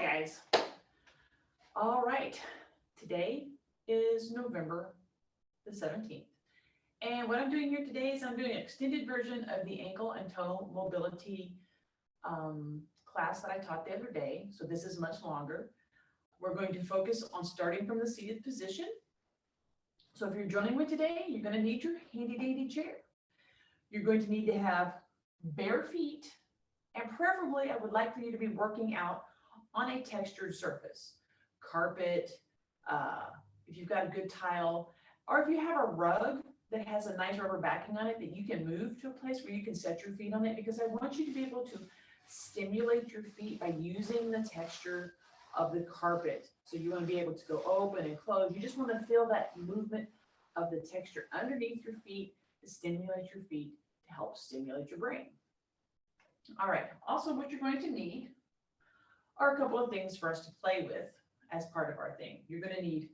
guys. All right, today is November the 17th. And what I'm doing here today is I'm doing an extended version of the ankle and toe mobility class that I taught the other day. So this is much longer. We're going to focus on starting from the seated position. So if you're joining me today, you're going to need your handy dandy chair. You're going to need to have bare feet, and preferably I would like for you to be working out on a textured surface, carpet, if you've got a good tile, or if you have a rug that has a nice rubber backing on it that you can move to a place where you can set your feet on it, because I want you to be able to stimulate your feet by using the texture of the carpet. So you want to be able to go open and close. You just want to feel that movement of the texture underneath your feet to stimulate your feet to help stimulate your brain. All right, also what you're going to need are a couple of things for us to play with as part of our thing. You're going to need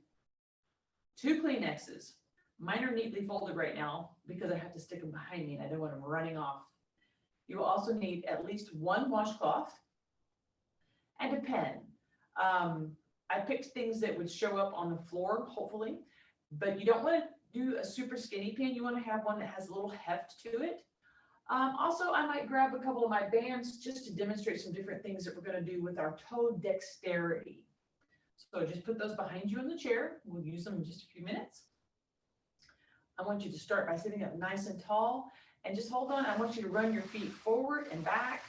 2 Kleenexes. Mine are neatly folded right now because I have to stick them behind me and I don't want them running off. You will also need at least 1 washcloth and a pen. I picked things that would show up on the floor, hopefully, but you don't want to do a super skinny pen. You want to have one that has a little heft to it. Also, I might grab a couple of my bands just to demonstrate some different things that we're going to do with our toe dexterity. So just put those behind you in the chair. We'll use them in just a few minutes. I want you to start by sitting up nice and tall and just hold on. I want you to run your feet forward and back,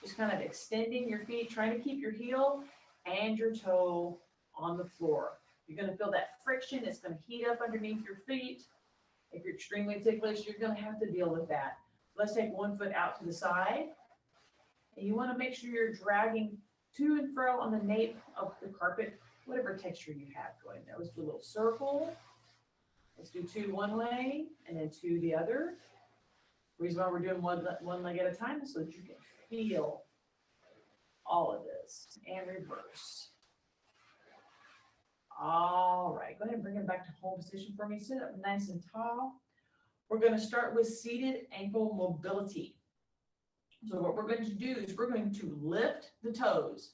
just kind of extending your feet, trying to keep your heel and your toe on the floor. You're going to feel that friction. It's going to heat up underneath your feet. If you're extremely ticklish, you're going to have to deal with that. Let's take 1 foot out to the side. And you want to make sure you're dragging to and fro on the nape of the carpet, whatever texture you have going there. Let's do a little circle. Let's do 2 one way and then 2 the other. The reason why we're doing one leg at a time is so that you can feel all of this. And reverse. All right, go ahead and bring it back to home position for me. Sit up nice and tall. We're going to start with seated ankle mobility. So what we're going to do is we're going to lift the toes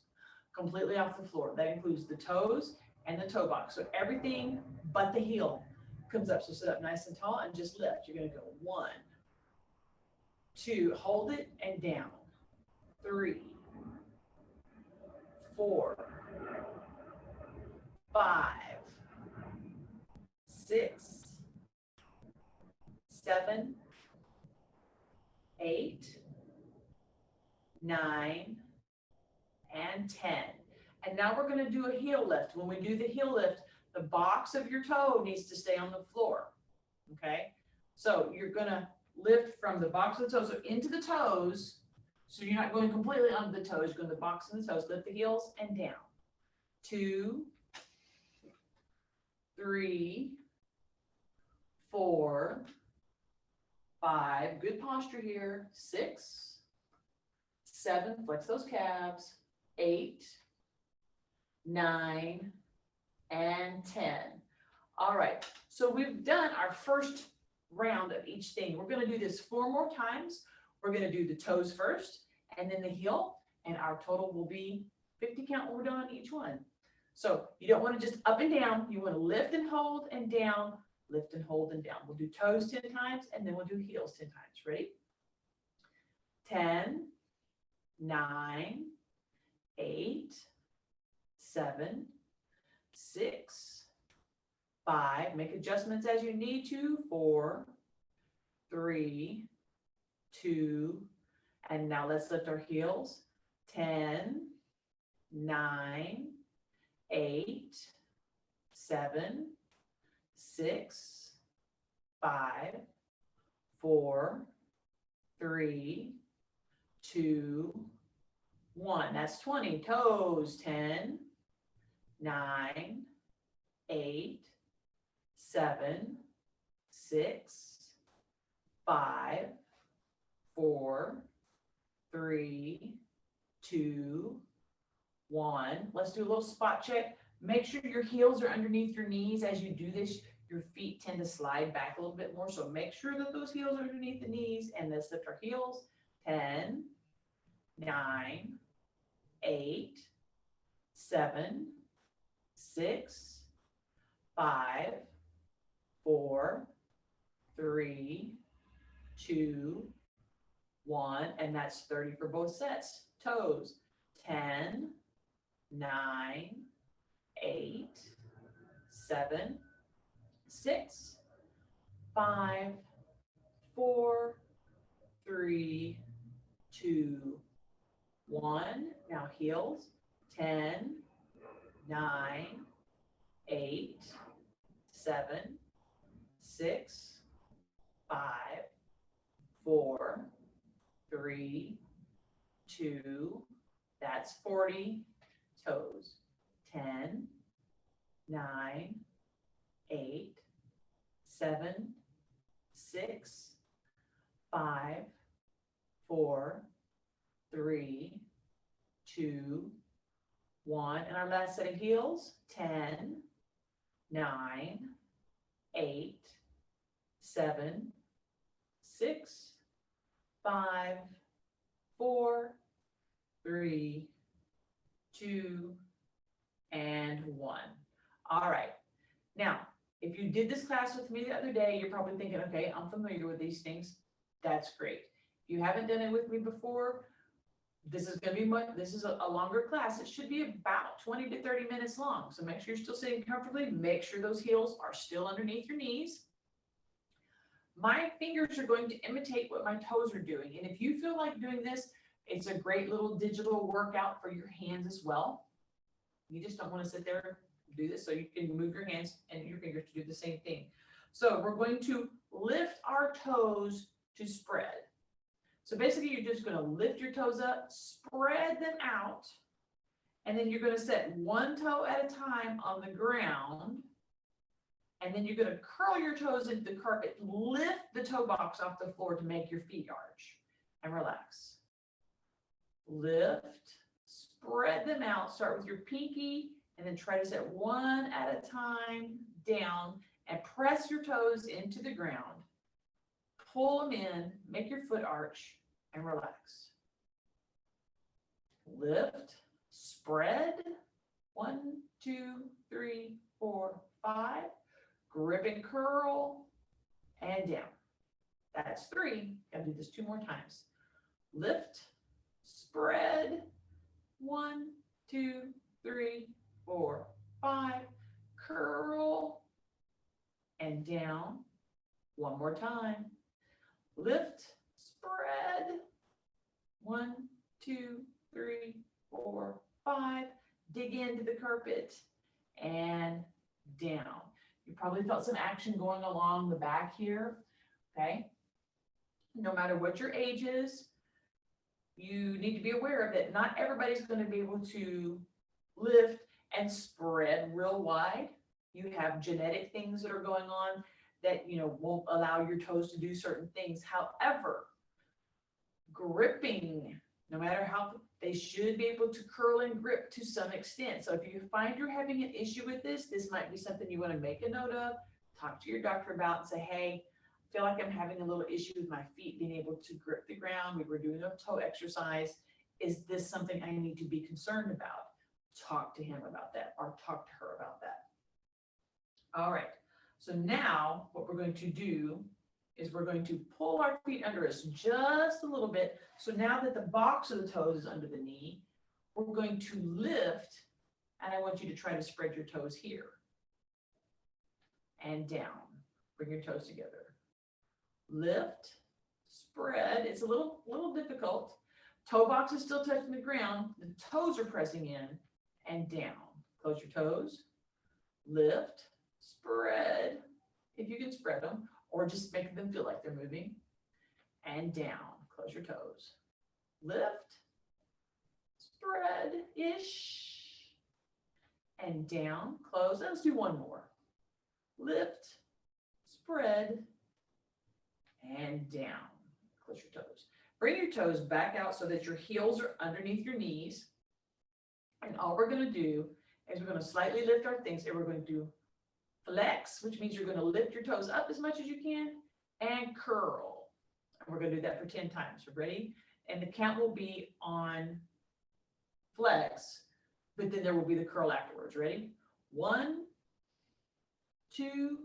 completely off the floor. That includes the toes and the toe box. So everything but the heel comes up. So sit up nice and tall and just lift. You're going to go 1, 2, hold it and down. 3, 4, 5, 6, 7, 8, 9, and 10. And now we're going to do a heel lift. When we do the heel lift, the box of your toe needs to stay on the floor. Okay? So you're going to lift from the box of the toes, so into the toes. So you're not going completely onto the toes, you're going to the box and the toes. Lift the heels and down. 2, 3, 4, 5, good posture here. 6, 7, flex those calves. 8, 9, and 10. All right, so we've done our first round of each thing. We're going to do this 4 more times. We're going to do the toes first and then the heel, and our total will be 50 count when we're done on each one. So you don't want to just up and down. You want to lift and hold and down, lift and hold and down. We'll do toes 10 times and then we'll do heels 10 times. Ready? 10, 9, 8, 7, 6, 5. Make adjustments as you need to. 4, 3, 2, and now let's lift our heels. 10, 9, 8, 7, 6, 5, 4, 3, 2, 1. That's 20. Toes. 10, 9, 8, 7, 6, 5, 4, 3, 2, 1. Let's do a little spot check. Make sure your heels are underneath your knees. As you do this, your feet tend to slide back a little bit more. So make sure that those heels are underneath the knees, and let's lift our heels. 10, 9, 8, 7, 6, 5, 4, 3, 2, 1, and that's 30 for both sets. Toes, 10, 9, 8, 7, 6, 5, 4, 3, 2, 1. Now heels, 10, 9, 8, 7, 6, 5, 4, 3, 2, that's 40. Toes, 10, 9, 8, 7, 6, 5, 4, 3, 2, 1. And our last set of heels, 10, 9, 8, 7, 6, 5, 4, 3, 2, and 1. All right. Now, if you did this class with me the other day, you're probably thinking, okay, I'm familiar with these things. That's great. If you haven't done it with me before, this is going to be a longer class. It should be about 20 to 30 minutes long. So make sure you're still sitting comfortably. Make sure those heels are still underneath your knees. My fingers are going to imitate what my toes are doing. And if you feel like doing this, it's a great little digital workout for your hands as well. You just don't want to sit there and do this, so you can move your hands and your fingers to do the same thing. So we're going to lift our toes to spread. So basically, you're just going to lift your toes up, spread them out, and then you're going to set one toe at a time on the ground. And then you're going to curl your toes into the carpet, lift the toe box off the floor to make your feet arch, and relax. Lift, spread them out, start with your pinky, and then try to set one at a time down, and press your toes into the ground. Pull them in, make your foot arch, and relax. Lift, spread, 1, 2, 3, 4, 5. Grip and curl, and down. That's 3. Gotta do this 2 more times. Lift, spread, 1, 2, 3, 4, 5. Curl, and down. 1 more time. Lift, spread, 1, 2, 3, 4, 5. Dig into the carpet, and down. You probably felt some action going along the back here, okay? No matter what your age is, you need to be aware of that not everybody's going to be able to lift and spread real wide. You have genetic things that are going on that, won't allow your toes to do certain things. However, gripping, no matter how, they should be able to curl and grip to some extent. So if you find you're having an issue with this might be something you want to make a note of, talk to your doctor about, and say, hey, I feel like I'm having a little issue with my feet being able to grip the ground. We were doing a toe exercise. Is this something I need to be concerned about? Talk to him about that, or talk to her about that. All right. So now what we're going to do is we're going to pull our feet under us just a little bit. So now that the box of the toes is under the knee, we're going to lift, and I want you to try to spread your toes here and down. Bring your toes together. Lift, spread. It's a little difficult. Toe box is still touching the ground. The toes are pressing in and down. Close your toes. Lift, spread, if you can spread them, or just make them feel like they're moving, and down. Close your toes. Lift, spread-ish, and down. Close. Let's do one more. Lift, spread, and down. Close your toes. Bring your toes back out so that your heels are underneath your knees. And all we're going to do is we're going to slightly lift our things, and we're going to do flex, which means you're going to lift your toes up as much as you can, and curl. And we're going to do that for 10 times. Ready? And the count will be on flex but then there will be the curl afterwards. Ready? 1, 2,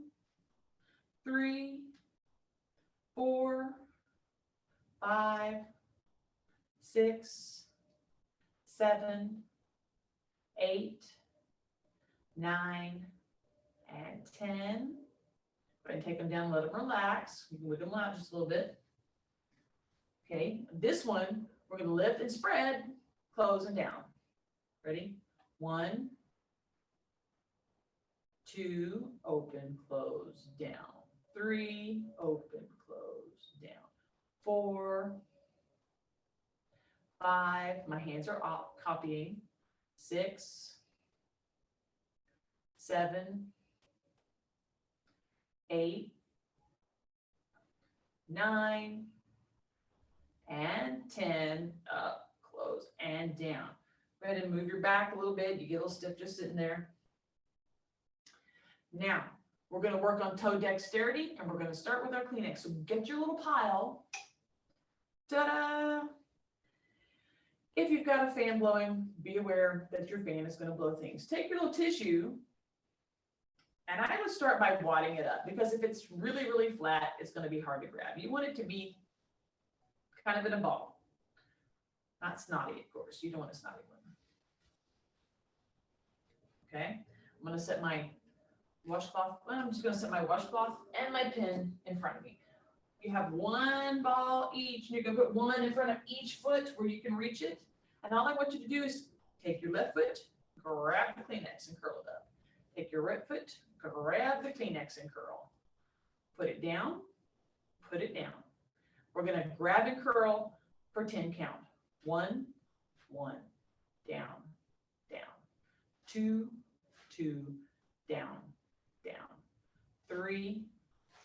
3, 4, 5, 6, 7, 8, 9, and 10. Go ahead and take them down, let them relax. You can wiggle them out just a little bit. Okay, this one, we're going to lift and spread, close and down. Ready? 1, 2, open, close, down. 3, open, close, down. 4, 5, my hands are up, copying. 6, 7, 8, 9, and 10, up, close, and down. Go ahead and move your back a little bit. You get a little stiff just sitting there. Now, we're going to work on toe dexterity, and we're going to start with our Kleenex. So get your little pile. Ta-da! If you've got a fan blowing, be aware that your fan is going to blow things. Take your little tissue, and I would start by wadding it up, because if it's really, really flat, it's going to be hard to grab. You want it to be kind of in a ball. Not snotty, of course. You don't want a snotty one. Okay, I'm going to set my washcloth. Well, I'm just going to set my washcloth and my pen in front of me. You have one ball each, and you're going to put one in front of each foot where you can reach it. And all I want you to do is take your left foot, grab the Kleenex and curl it up. Take your right foot, grab the Kleenex and curl. Put it down, put it down. We're going to grab and curl for 10 count. 1, 1, down, down. 2, 2, down, down. 3,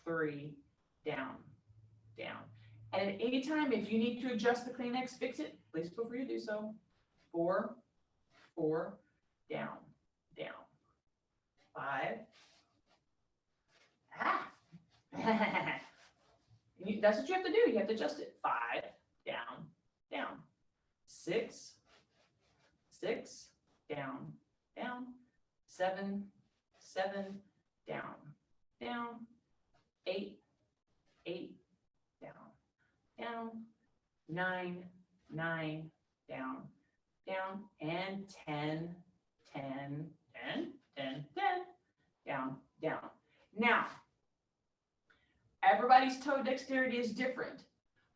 3, down, down. And at any time, if you need to adjust the Kleenex, fix it, please feel free to do so. 4, 4, down, down. 5. That's what you have to do. You have to adjust it. 5, down, down. 6, 6, down, down. 7, 7, down, down. 8, 8, down, down. 9, 9, down, down. And 10, 10, 10, 10, 10, down, down. Now, everybody's toe dexterity is different.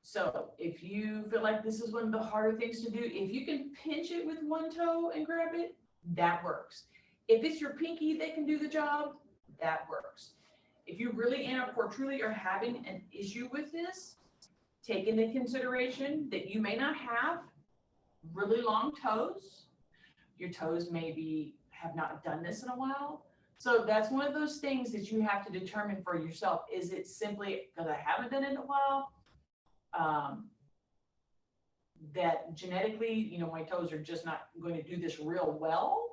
So if you feel like this is one of the harder things to do, if you can pinch it with one toe and grab it, that works. If it's your pinky that can do the job, that works. If you really or truly are having an issue with this, take into consideration that you may not have really long toes. Your toes maybe have not done this in a while. So that's one of those things that you have to determine for yourself. Is it simply because I haven't done it in a while? That genetically, my toes are just not going to do this real well?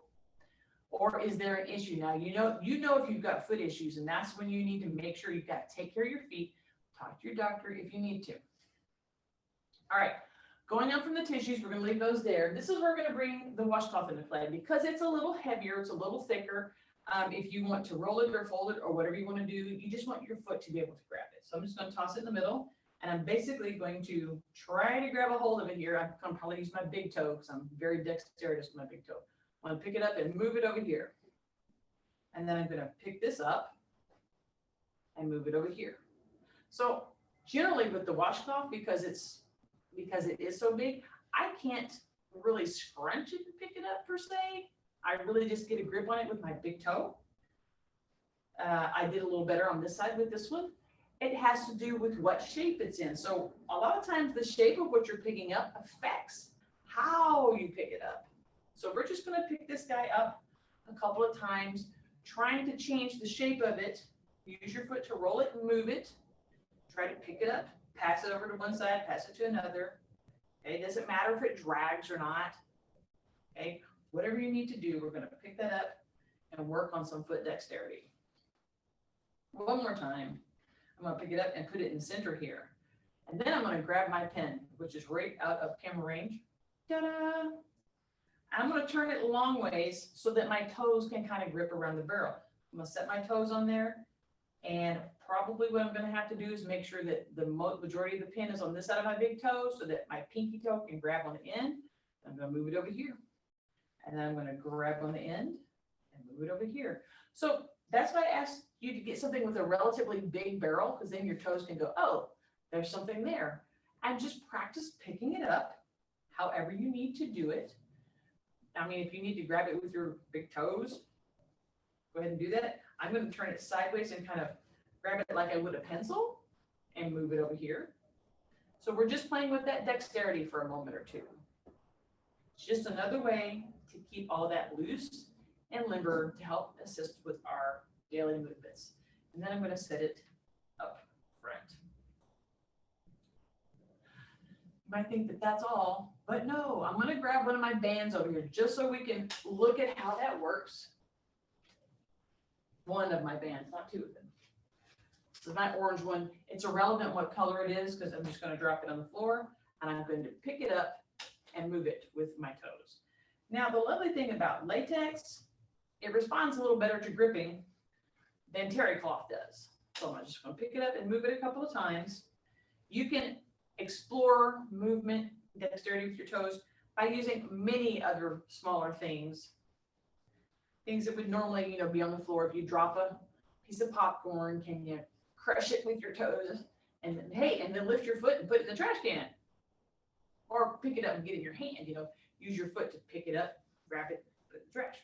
Or is there an issue? Now, you know if you've got foot issues, and that's when you need to make sure you've got to take care of your feet. Talk to your doctor if you need to. All right, going up from the tissues, we're going to leave those there. This is where we're going to bring the washcloth into play because it's a little heavier, it's a little thicker. If you want to roll it or fold it or whatever you want to do, you just want your foot to be able to grab it. So I'm just going to toss it in the middle, and I'm basically going to try to grab a hold of it here. I'm going to probably use my big toe because I'm very dexterous with my big toe. I'm going to pick it up and move it over here. And then I'm going to pick this up and move it over here. So generally with the washcloth, because it is so big, I can't really scrunch it and pick it up per se. I really just get a grip on it with my big toe. I did a little better on this side with this one. It has to do with what shape it's in. So a lot of times the shape of what you're picking up affects how you pick it up. So we're just going to pick this guy up a couple of times, trying to change the shape of it. Use your foot to roll it and move it. Try to pick it up, pass it over to one side, pass it to another. Okay, it doesn't matter if it drags or not. Okay, whatever you need to do, we're going to pick that up and work on some foot dexterity. One more time. I'm going to pick it up and put it in the center here. And then I'm going to grab my pen, which is right out of camera range. Ta-da! I'm going to turn it long ways so that my toes can kind of grip around the barrel. I'm going to set my toes on there, and probably what I'm going to have to do is make sure that the majority of the pin is on this side of my big toe so that my pinky toe can grab on the end. I'm going to move it over here, and then I'm going to grab on the end and move it over here. So that's why I asked you to get something with a relatively big barrel, because then your toes can go, oh, there's something there. And just practice picking it up however you need to do it. I mean, if you need to grab it with your big toes, go ahead and do that. I'm going to turn it sideways and kind of grab it like I would a pencil and move it over here. So we're just playing with that dexterity for a moment or two. It's just another way to keep all that loose and limber to help assist with our daily movements. And then I'm going to set it up front. You might think that that's all, but no, I'm going to grab one of my bands over here just so we can look at how that works. One of my bands, not two of them. So my orange one, it's irrelevant what color it is because I'm just going to drop it on the floor and I'm going to pick it up and move it with my toes. Now, the lovely thing about latex, it responds a little better to gripping than terry cloth does. So I'm just going to pick it up and move it a couple of times. You can explore movement, dexterity with your toes by using many other smaller things. Things that would normally, be on the floor. If you drop a piece of popcorn, can you crush it with your toes? And then, hey, and then lift your foot and put it in the trash can. Or pick it up and get it in your hand, use your foot to pick it up, grab it, put it in the trash.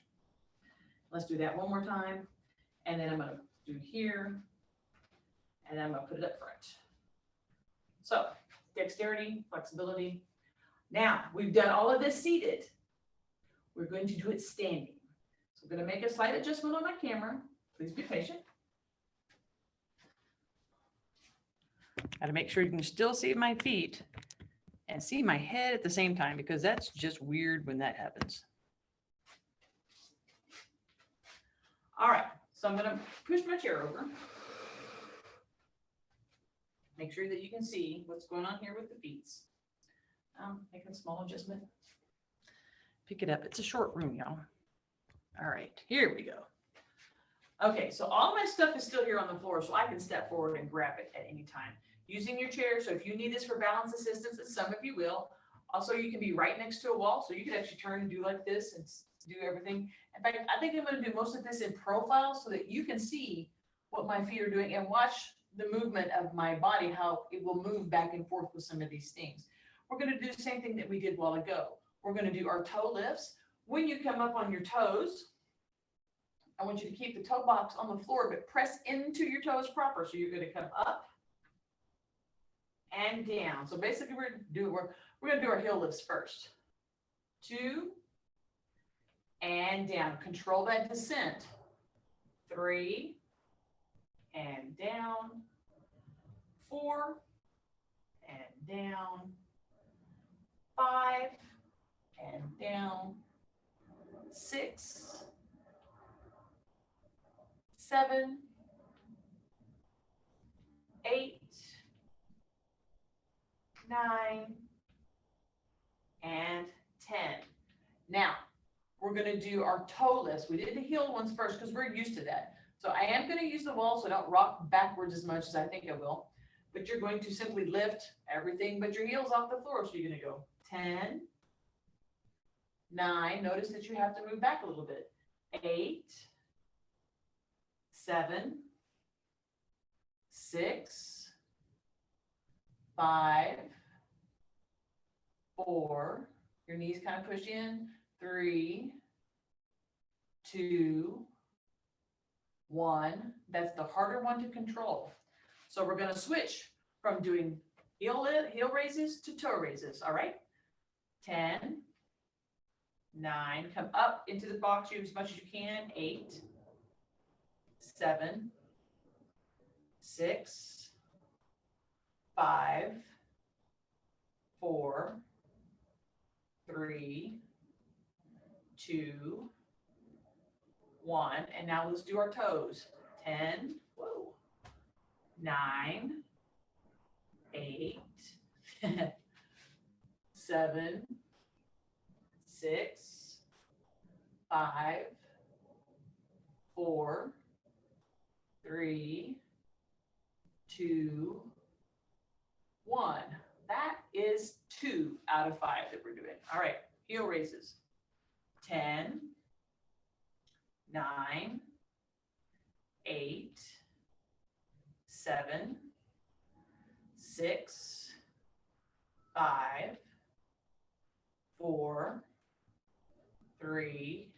Let's do that one more time. And then I'm going to do here, and I'm going to put it up front. So dexterity, flexibility. Now we've done all of this seated. We're going to do it standing. So I'm going to make a slight adjustment on my camera. Please be patient. Got to make sure you can still see my feet and see my head at the same time, because that's just weird when that happens. All right, so I'm going to push my chair over. Make sure that you can see what's going on here with the feet. Make a small adjustment. Pick it up. It's a short room, y'all. All right, here we go. Okay, so all my stuff is still here on the floor, so I can step forward and grab it at any time. Using your chair, so if you need this for balance assistance, and some of you will. Also, you can be right next to a wall, so you could actually turn and do like this and do everything. In fact, I think I'm going to do most of this in profile so that you can see what my feet are doing and watch the movement of my body, how it will move back and forth with some of these things. We're going to do the same thing that we did a while ago. We're going to do our toe lifts. When you come up on your toes, I want you to keep the toe box on the floor, but press into your toes proper. So you're going to come up and down. So basically we're going to do our heel lifts first. 2 and down. Control that descent. 3 and down. 4 and down. 5 and down. 6, 7, 8, 9, and 10. Now, we're going to do our toe lifts. We did the heel ones first because we're used to that. So I am going to use the wall so I don't rock backwards as much as I think I will. But you're going to simply lift everything but your heels off the floor. So you're going to go 10, 9. Notice that you have to move back a little bit. 8, 7, 6, 5, 4, your knees kind of push in, 3, 2, 1. That's the harder one to control. So we're going to switch from doing heel raises to toe raises. All right. 10, 9, come up into the box as much as you can. 8, 7, 6, 5, 4, 3, 2, 1. And now let's do our toes. 10, 9, 8, 7, 6, 5, 4, 3, 2, 1. That is 2 out of 5 that we're doing. All right, heel raises. 10, 9, 8, 7, 6, 5, 4, 3,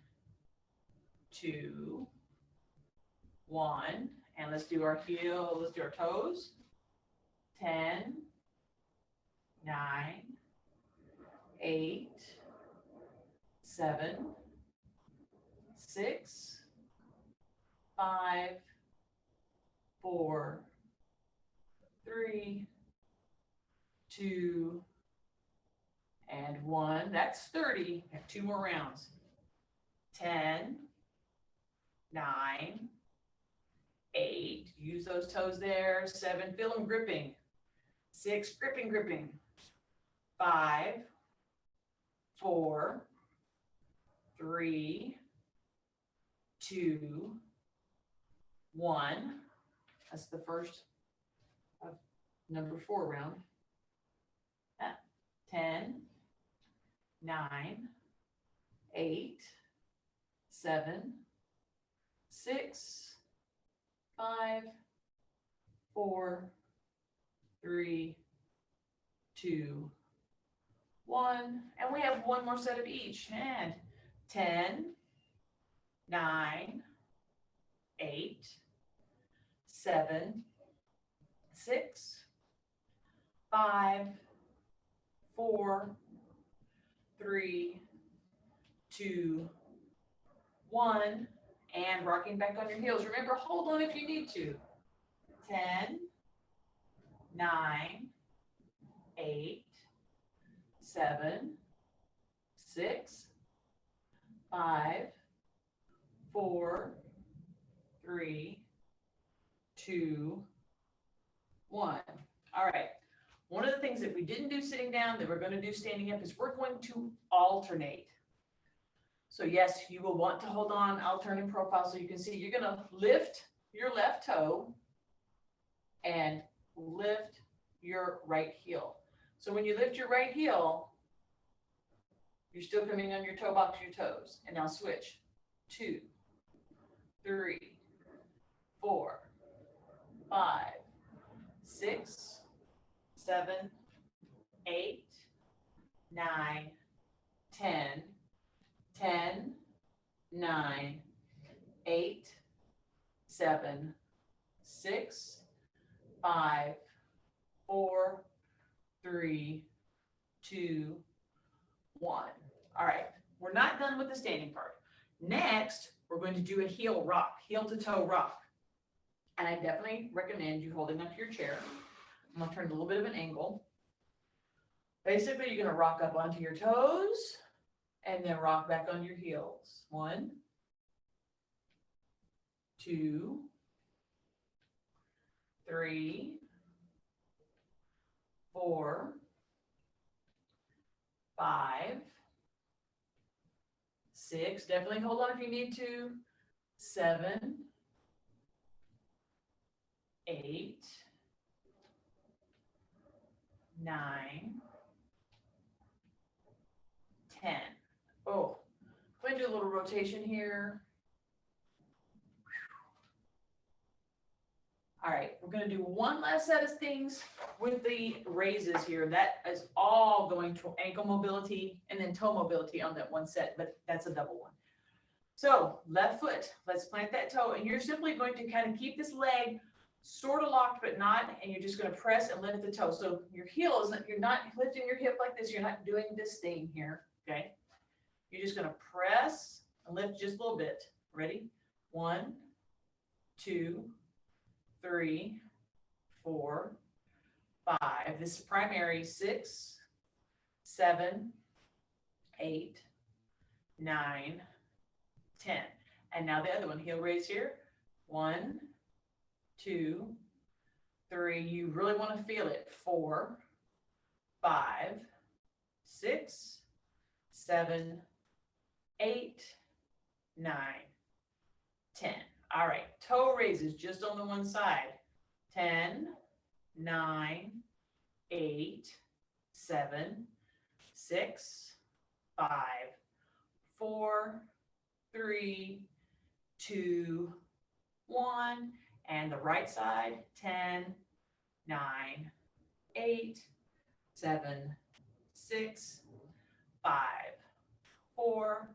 2, 1. And let's do our heel, let's do our toes. 10, 9, 8, 7, 6, 5, 4, 3, 2, and 1. That's 30. We have 2 more rounds. 10, 9, 8. Use those toes there. 7. Feel them gripping. 6. Gripping. 5, 4, 3, 2, 1. That's the first of number 4 round. 10, 9, 8, 7, 6, 5, 4, 3, 2, 1. And we have 1 more set of each. And 10, 9, 8, 7, 6, 5, 4, 3, 2, 1. And rocking back on your heels. Remember, hold on if you need to. 10, 9, 8, 7, 6, 5, 4, 3, 2, 1. All right. One of the things that we didn't do sitting down that we're going to do standing up is we're going to alternate. So yes, you will want to hold on, I'll turn in profile so you can see. You're going to lift your left toe and lift your right heel. So when you lift your right heel, you're still coming on your toe box, your toes. And now switch. 2, 3, 4, 5, 6, 7, 8, 9, 10, 10, 9, 8, 7, 6, 5, 4, 3, 2, 1. All right, we're not done with the standing part. Next, we're going to do a heel rock, heel to toe rock. And I definitely recommend you holding up your chair. I'm going to turn a little bit of an angle. Basically, you're going to rock up onto your toes and then rock back on your heels. 1, 2, 3, 4, 5, 6. Definitely hold on if you need to. 7, 8, 9, 10. Oh, go ahead and do a little rotation here. All right, we're going to do one last set of things with the raises here. That is all going to ankle mobility and then toe mobility on that one set, but that's a double one. So left foot, let's plant that toe, and you're simply going to kind of keep this leg sort of locked, but not, and you're just going to press and lift the toe. So your heel is not, you're not lifting your hip like this. You're not doing this thing here, okay? You're just going to press and lift just a little bit. Ready? 1, 2, 3, 4, 5. This is primary. 6, 7, 8, 9, 10. And now the other one, heel raise here. 1, 2, 3. You really want to feel it. 4, 5, 6, 7, 8, 9, 10. All right, toe raises just on the one side. 10, 9, 8, 7, 6, 5, 4, 3, 2, 1. And the right side, 10, 9, 8, 7, 6, 5, 4,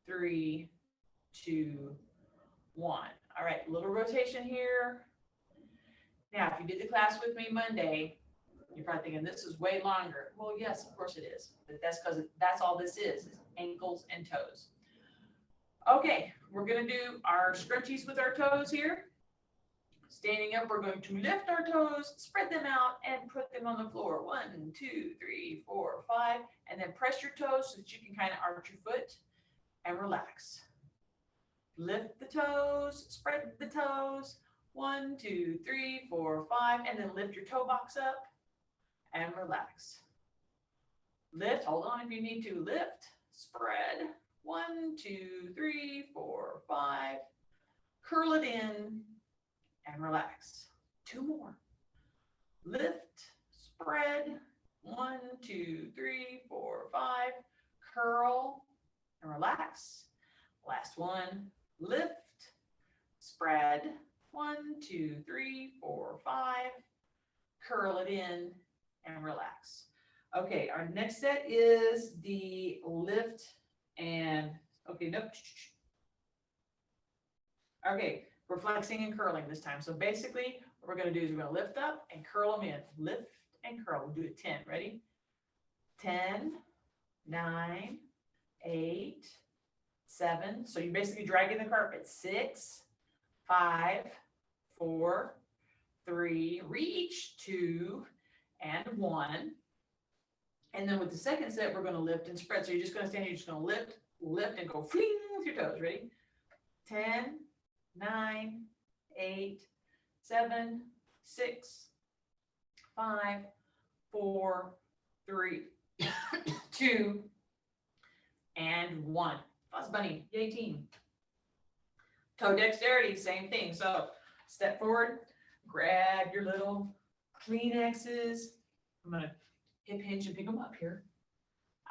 3, 2, 1. All right, little rotation here. Now, if you did the class with me Monday, you're probably thinking this is way longer. Well, yes, of course it is, but that's because that's all this is ankles and toes. Okay, we're gonna do our scrunchies with our toes here. Standing up, we're going to lift our toes, spread them out, and put them on the floor. 1, 2, 3, 4, 5, and then press your toes so that you can kind of arch your foot and relax. Lift the toes, spread the toes. 1, 2, 3, 4, 5, and then lift your toe box up and relax. Lift, hold on if you need to. Lift, spread. 1, 2, 3, 4, 5. Curl it in and relax. 2 more. Lift, spread. 1, 2, 3, 4, 5. Curl and relax. Last one. Lift, spread. 1, 2, 3, 4, 5. Curl it in and relax. Okay, our next set is the lift and, okay, nope. Okay, we're flexing and curling this time. So basically, what we're going to do is we're going to lift up and curl them in. Lift and curl. We'll do it 10. Ready? 10, 9, 8, 7. So you're basically dragging the carpet. 6, 5, 4, 3, reach, 2, and 1. And then with the second set, we're going to lift and spread. So you're just going to stand here, you're just going to lift, lift, and go fling with your toes. Ready? 10, 9, 8, 7, 6, 5, 4, 3, 2, and 1. Fuzz Bunny, yay team. Toe dexterity, same thing. So step forward, grab your little Kleenexes. I'm going to hip hinge and pick them up here.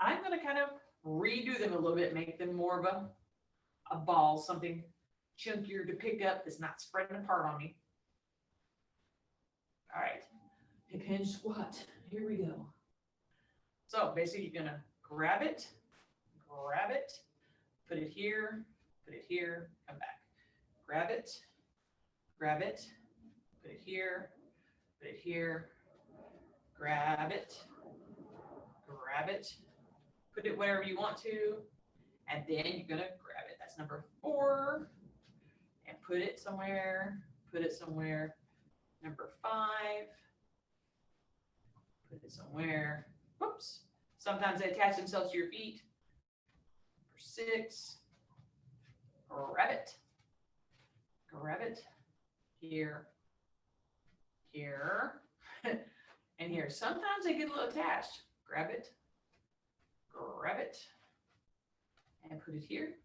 I'm going to kind of redo them a little bit, make them more of a ball, something chunkier to pick up that's not spreading apart on me. All right, hip hinge squat. Here we go. So basically you're going to grab it, put it here, come back. Grab it, put it here, grab it, put it wherever you want to, and then you're going to grab it. That's number 4, and put it somewhere. Number 5, put it somewhere. Whoops. Sometimes they attach themselves to your feet. Number 6, grab it, here, and here. Sometimes they get a little attached. Grab it, and put it here.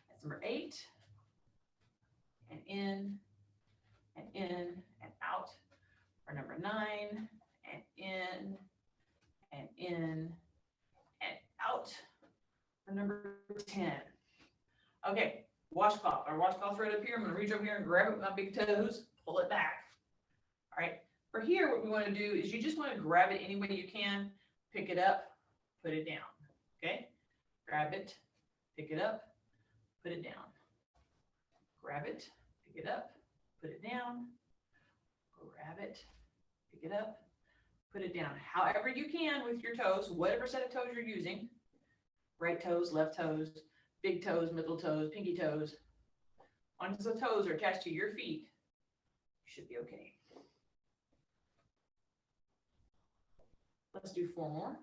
That's number 8, and in, and out. For number 9, and in, and out. For number 10. Okay, washcloth. Our washcloth right up here. I'm going to reach over here and grab it with my big toes, pull it back. All right. For here, what we want to do is you just want to grab it any way you can, pick it up, put it down. Okay? Grab it, pick it up, put it down. Grab it, pick it up, put it down. Grab it, pick it up, put it down. However you can with your toes, whatever set of toes you're using. Right toes, left toes, big toes, middle toes, pinky toes. Once the toes are attached to your feet, you should be okay. Let's do 4 more.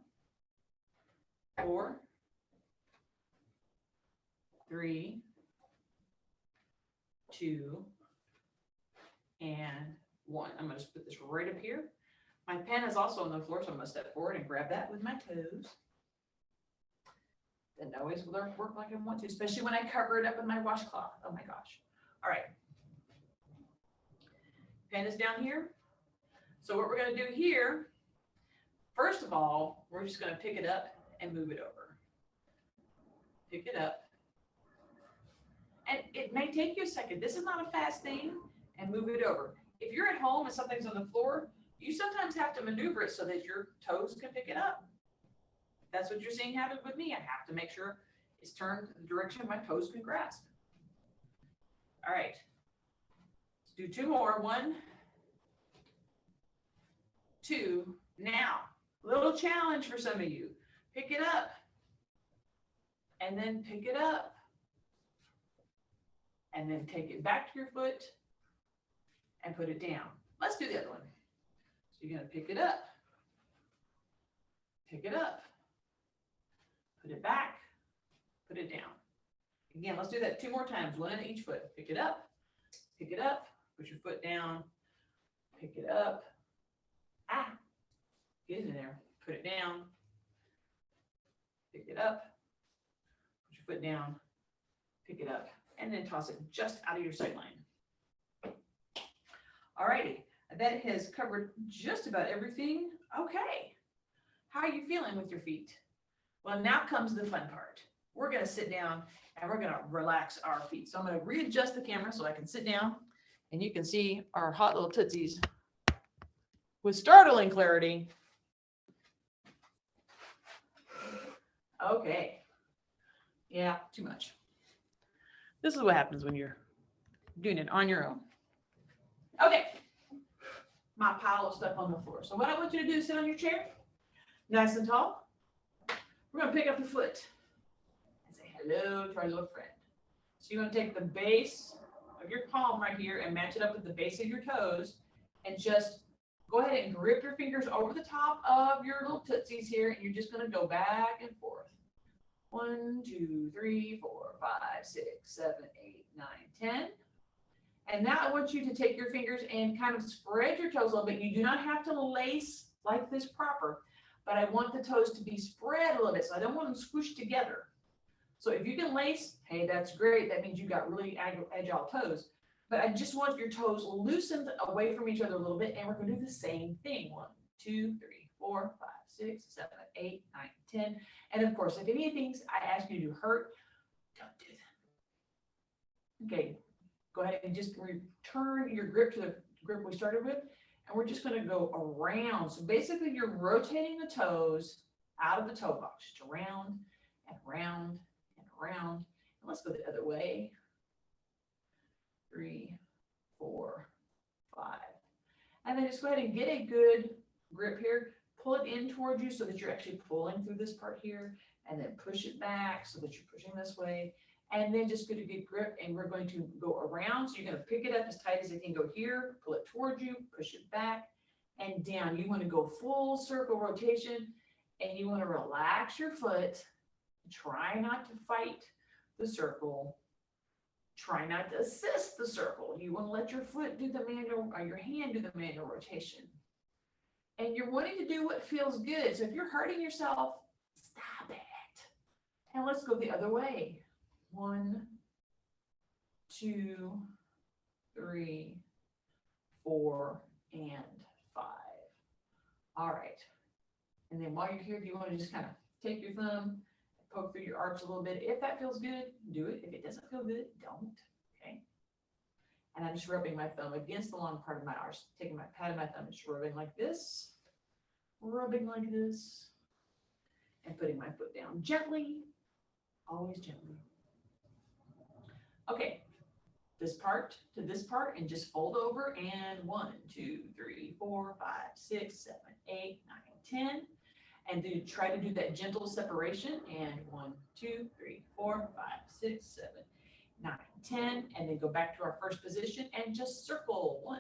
4, 3, 2, and 1. I'm going to just put this right up here. My pen is also on the floor, so I'm going to step forward and grab that with my toes. doesn't always work like I want to, especially when I cover it up with my washcloth. Oh my gosh. All right. Pen is down here. So what we're going to do here, first of all, we're just going to pick it up and move it over. Pick it up. And it may take you a second. This is not a fast thing. And move it over. If you're at home and something's on the floor, you sometimes have to maneuver it so that your toes can pick it up. That's what you're seeing happen with me. I have to make sure it's turned the direction my toes can grasp. All right. Let's do two more. 1, 2. Now, little challenge for some of you. Pick it up. And then pick it up. And then take it back to your foot and put it down. Let's do the other one. So you're going to pick it up. Pick it up. Put it back. Put it down. Again, let's do that 2 more times, 1 in each foot. Pick it up. Pick it up. Put your foot down. Pick it up. Ah, get in there. Put it down. Pick it up. Put your foot down. Pick it up. And then toss it just out of your sight line. All righty. That has covered just about everything. Okay. How are you feeling with your feet? Well, now comes the fun part. We're going to sit down and we're going to relax our feet. So I'm going to readjust the camera so I can sit down and you can see our hot little tootsies with startling clarity. Okay. Yeah, too much. This is what happens when you're doing it on your own. Okay. My pile of stuff on the floor. So what I want you to do is sit on your chair, nice and tall. We're going to pick up the foot and say hello to our little friend. So you're going to take the base of your palm right here and match it up with the base of your toes and just go ahead and grip your fingers over the top of your little tootsies here, and you're just going to go back and forth. 1, 2, 3, 4, 5, 6, 7, 8, 9, 10. And now I want you to take your fingers and kind of spread your toes a little bit. You do not have to lace like this proper, but I want the toes to be spread a little bit. So I don't want them squished together. So if you can lace, hey, that's great. That means you got really agile toes. But I just want your toes loosened away from each other a little bit. And we're going to do the same thing. 1, 2, 3, 4, 5, 6, 7, 8, 9, 10. And of course, if any things I ask you to hurt, don't do them. Okay, go ahead and just return your grip to the grip we started with. And we're just going to go around. So basically, you're rotating the toes out of the toe box, just around and around and around. And let's go the other way. 3, 4, 5. And then just go ahead and get a good grip here. Pull it in towards you so that you're actually pulling through this part here, and then push it back so that you're pushing this way. And then just get a good grip, and we're going to go around. So you're going to pick it up as tight as it can go here, pull it towards you, push it back and down. You want to go full circle rotation, and you want to relax your foot. Try not to fight the circle. Try not to assist the circle. You want to let your foot do the manual, or your hand do the manual rotation. And you're wanting to do what feels good. So if you're hurting yourself, stop it. And let's go the other way. 1, 2, 3, 4, and 5. All right. And then while you're here, if you want to just kind of take your thumb, poke through your arch a little bit. If that feels good, do it. If it doesn't feel good, don't. Okay. And I'm just rubbing my thumb against the long part of my arch, taking my pad of my thumb, just rubbing like this, and putting my foot down gently, always gently. Okay, this part to this part, and just fold over, and 1, 2, 3, 4, 5, 6, 7, 8, 9, 10. And then try to do that gentle separation, and 1, 2, 3, 4, 5, 6, 7, 9, 10, and then go back to our first position and just circle 1,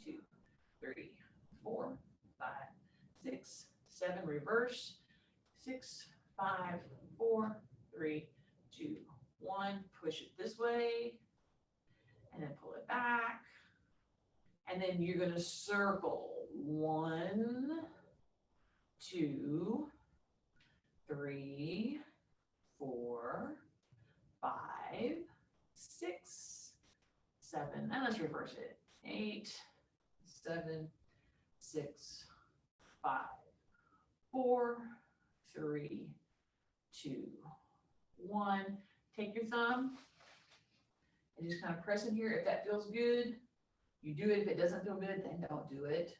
2, 3, 4, 5, 6, 7, reverse, 6, 5, 4, 3, 2, 1, push it this way, and then pull it back, and then you're going to circle 1, 2, 3, 4, 7, and let's reverse it. 8, 7, 6, 5, 4, 3, 2, 1. Take your thumb and just kind of press in here. If that feels good, you do it. If it doesn't feel good, then don't do it.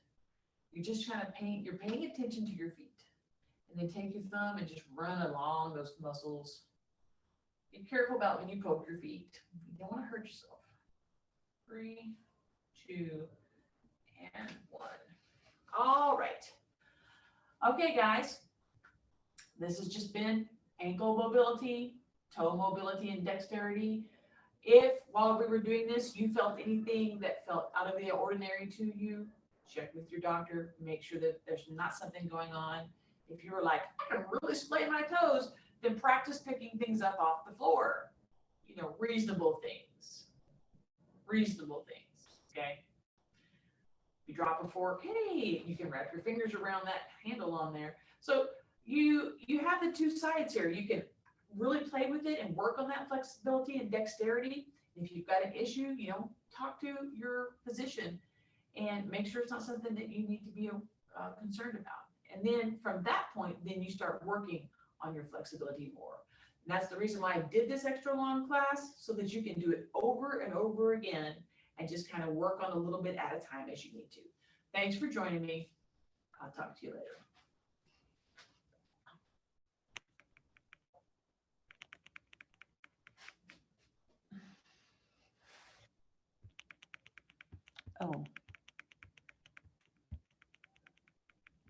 You're just trying to you're paying attention to your feet. And then take your thumb and just run along those muscles. Be careful about when you poke your feet. You don't want to hurt yourself. 3, 2, and 1. All right. Okay, guys. This has just been ankle mobility, toe mobility, and dexterity. If while we were doing this, you felt anything that felt out of the ordinary to you, check with your doctor. Make sure that there's not something going on. If you were like, I can really splay my toes, then practice picking things up off the floor. You know, reasonable things. Reasonable things, okay? You drop a fork, hey, you can wrap your fingers around that handle on there. So you have the two sides here. You can really play with it and work on that flexibility and dexterity. If you've got an issue, you know, talk to your physician and make sure it's not something that you need to be concerned about. And then from that point, then you start working on your flexibility more. And that's the reason why I did this extra long class, so that you can do it over and over again and just kind of work on a little bit at a time as you need to. Thanks for joining me. I'll talk to you later.